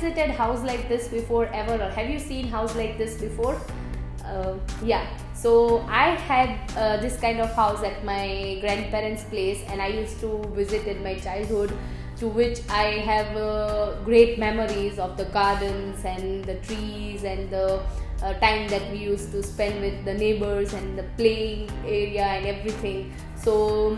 visited house like this before ever, or have you seen house like this before? Yeah, so I had this kind of house at my grandparents' place, and I used to visit in my childhood, to which I have great memories of the gardens and the trees and the time that we used to spend with the neighbors and the playing area and everything. So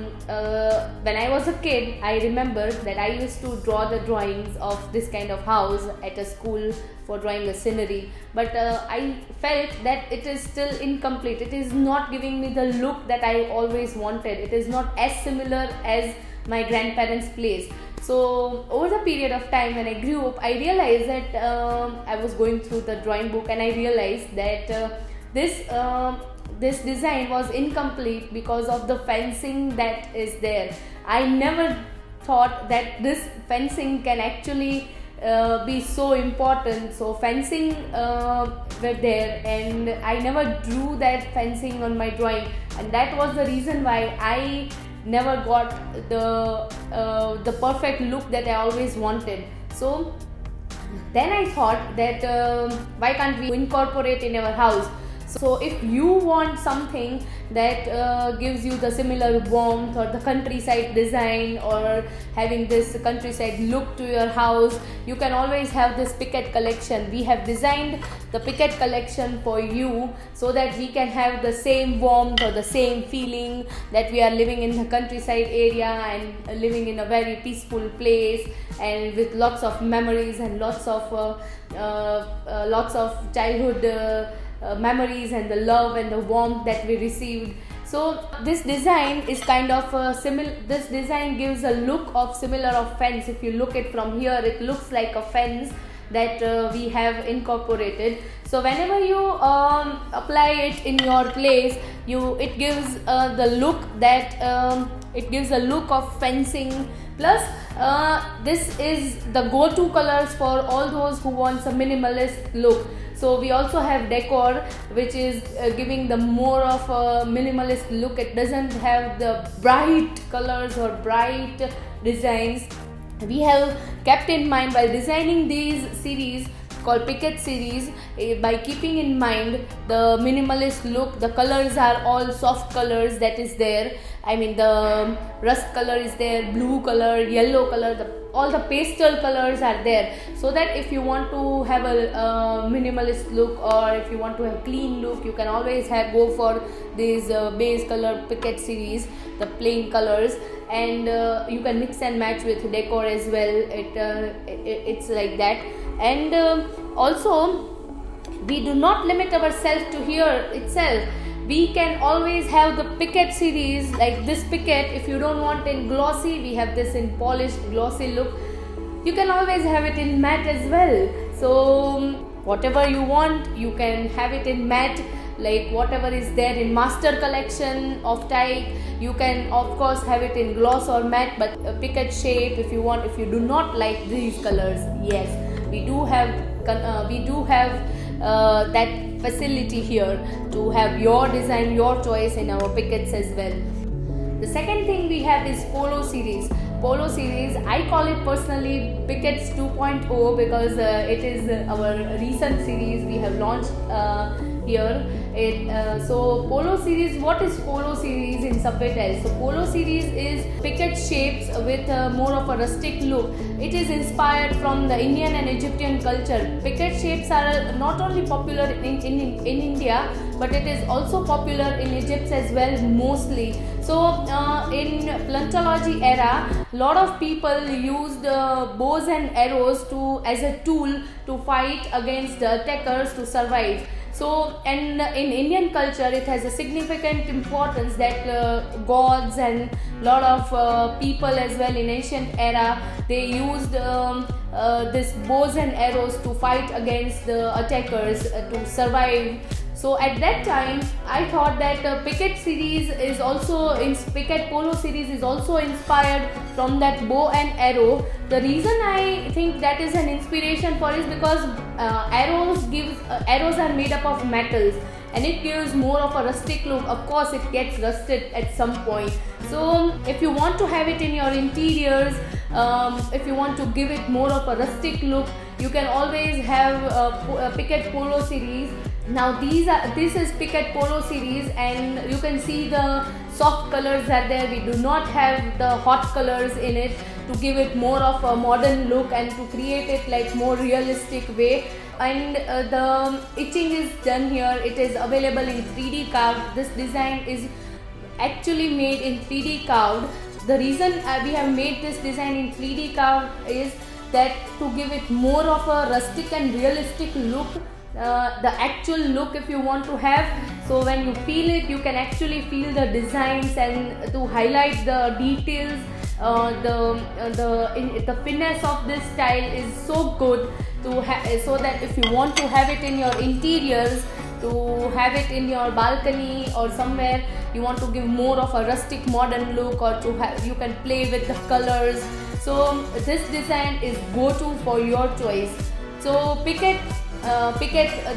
when I was a kid, I remember that I used to draw the drawings of this kind of house at a school for drawing a scenery, but I felt that it is still incomplete. It is not giving me the look that I always wanted. It is not as similar as my grandparents' place. So over the period of time when I grew up, I realized that I was going through the drawing book, and I realized that this design was incomplete because of the fencing that is there. I never thought that this fencing can actually be so important. So fencing were there, and I never drew that fencing on my drawing, and that was the reason why I never got the perfect look that I always wanted. So then I thought that why can't we incorporate in our house? So if you want something that gives you the similar warmth or the countryside design, or having this countryside look to your house, you can always have this Picket collection. We have designed the Picket collection for you so that we can have the same warmth or the same feeling that we are living in the countryside area and living in a very peaceful place, and with lots of memories and lots of childhood memories and the love and the warmth that we received. So this design is kind of this design gives a look of similar of fence. If you look it from here, it looks like a fence that we have incorporated. So whenever you apply it in your place, it gives the look that it gives a look of fencing. Plus this is the go-to colors for all those who want a minimalist look. So we also have decor, which is giving the more of a minimalist look. It doesn't have the bright colors or bright designs. We have kept in mind, while designing these series called Picket series, by keeping in mind the minimalist look. The colors are all soft colors that is there. I mean, the rust color is there, blue color, yellow color, all the pastel colors are there, so that if you want to have a minimalist look, or if you want to have clean look, you can always go for these base color Picket series, the plain colors, and you can mix and match with decor as well. It's like that. And also, we do not limit ourselves to here itself. We can always have the Picket series, like this Picket. If you don't want in glossy, we have this in polished glossy look. You can always have it in matte as well. So whatever you want, you can have it in matte, like whatever is there in master collection of TIEIC. You can of course have it in gloss or matte, but a Picket shape if you want. If you do not like these colors, yes, we do have that facility here to have your design, your choice in our Pickets as well. The second thing we have is Polo series. Polo series, I call it personally Pickets 2.0 because it is our recent series we have launched here. So Polo series, what is Polo series in subway tiles? So Polo series is Picket shapes with more of a rustic look. It is inspired from the Indian and Egyptian culture. Picket shapes are not only popular in India, but it is also popular in Egypt as well, mostly. So in plantology era, lot of people used bows and arrows as a tool to fight against the attackers to survive. So, and in Indian culture, it has a significant importance that gods and lot of people as well in ancient era, they used this bows and arrows to fight against the attackers to survive. So at that time, I thought that Picket series is also Picket Polo series is also inspired from that bow and arrow. The reason I think that is an inspiration for is because arrows are made up of metals, and it gives more of a rustic look. Of course, it gets rusted at some point. So if you want to have it in your interiors, if you want to give it more of a rustic look, you can always have a Picket Polo series. Now this is Picket Polo series, and you can see the soft colors are there. We do not have the hot colors in it to give it more of a modern look and to create it like more realistic way. And the etching is done here. It is available in 3D carved. This design is actually made in 3D carved. The reason we have made this design in 3D carved is that to give it more of a rustic and realistic look, the actual look if you want to have. So when you feel it, you can actually feel the designs and to highlight the details. The finesse of this style is so good so that if you want to have it in your interiors, to have it in your balcony or somewhere, you want to give more of a rustic modern look, or to have, you can play with the colors. So this design is go-to for your choice. So Picket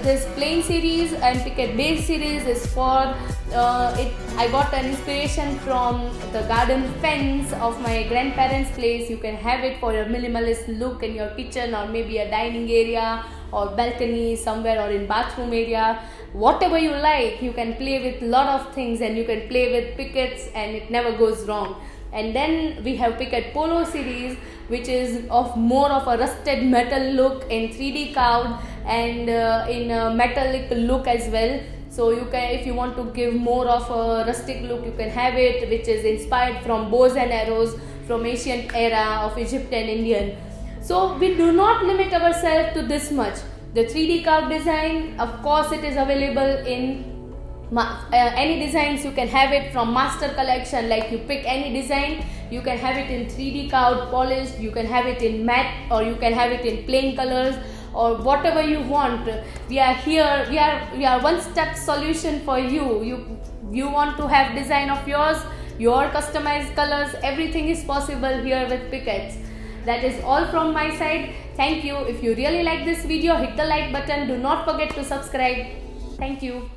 this plain series and Picket base series is for it. I got an inspiration from the garden fence of my grandparents' place. You can have it for a minimalist look in your kitchen, or maybe a dining area or balcony somewhere, or in bathroom area. Whatever you like, you can play with lot of things, and you can play with pickets and it never goes wrong. And then we have Picket Polo series, which is of more of a rusted metal look in 3D carved and in a metallic look as well. So you can, if you want to give more of a rustic look, you can have it, which is inspired from bows and arrows from ancient era of Egypt and Indian. So we do not limit ourselves to this much. The 3D carved design, of course, it is available in any designs. You can have it from master collection, like you pick any design, you can have it in 3D carved, polished, you can have it in matte, or you can have it in plain colors, or whatever you want. We are here, we are one step solution for you. You want to have design of yours, your customized colors, everything is possible here with Pickets. That is all from my side. Thank you. If you really like this video, hit the like button. Do not forget to subscribe. Thank you.